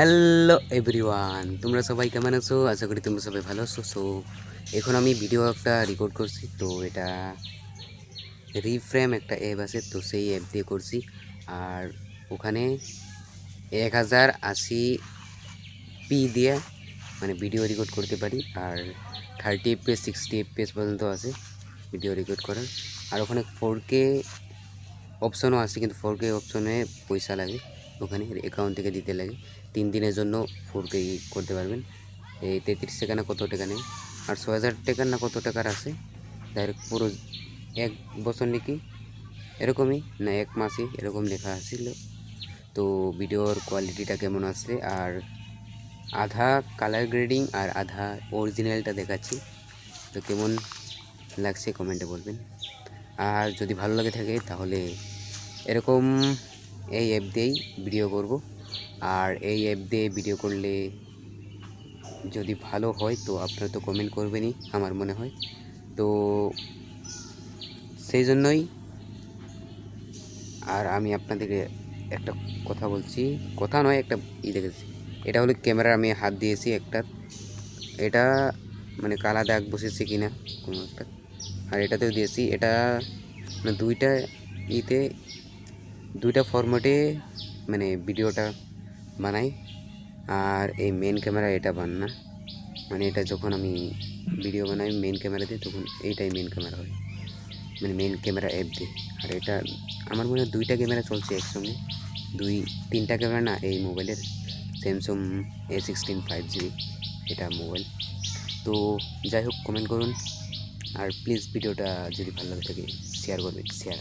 Hello everyone, তোমরা সবাই কেমন আছো? আশা করি তোমরা সবাই ভালো আছো। এখন আমি ভিডিও একটা রেকর্ড করছি, তো এটা রিফ্রেম একটা অ্যাপ আছে, তো সেই অ্যাপ দিয়ে করছি। আর ওখানে 1080p দিয়ে মানে ভিডিও রেকর্ড করতে পারি। আর 30 fps 60 fps পর্যন্ত আছে ভিডিও রেকর্ড করার। আর ওখানে 4K অপশনও আছে, কিন্তু 4K অপশনে পয়সা লাগে, ওখানে অ্যাকাউন্ট থেকে দিতে লাগে। 3 দিনের জন্য 4K করতে পারবেন। এই 33 টাকা না কত টাকা নেই, আর 6,000 টাকার না কত টাকার আছে ডাইরেক্ট পুরো 1 বছর নাকি এরকমই, না 1 মাসই এরকম লেখা আছিল। তো ভিডিওর কোয়ালিটিটা কেমন আছে, আর আধা কালার গ্রেডিং আর আধা অরিজিনালটা দেখাচ্ছি, তো কেমন লাগছে কমেন্টে বলবেন। আর যদি ভালো লাগে থাকে তাহলে এরকম এই অ্যাপ দিয়েই ভিডিও করব। আর এই অ্যাপ দিয়ে ভিডিও করলে যদি ভালো হয় তো আপনারা তো কমেন্ট করবেনই আমার মনে হয়। তো সেই জন্যই আর আমি আপনাদেরকে একটা কথা বলছি, কথা নয় একটা দেখেছি। এটা হলো ক্যামেরা, আমি হাত দিয়েছি একটা, এটা মানে কালা দাগ বসেছে কিনা কোনো একটা। আর এটাতেও দিয়েছি, এটা মানে ইতে দুইটা ফরম্যাটে মানে ভিডিওটা বানাই। আর এই মেন ক্যামেরা এটা বানা, মানে এটা যখন আমি ভিডিও বানাই মেন ক্যামেরা দিয়ে, তখন এইটাই মেন ক্যামেরা হয়, মানে মেন ক্যামেরা অ্যাপ দিয়ে। আর এটা আমার মনে হয় 2টা ক্যামেরা চলছে একসঙ্গে, 3টা ক্যামেরা না এই মোবাইলের, স্যামসাং A16 5GB এটা মোবাইল। তো যাই হোক, কমেন্ট করুন, আর প্লিজ ভিডিওটা যদি ভালো লাগে থাকে শেয়ার করবেন, শেয়ার।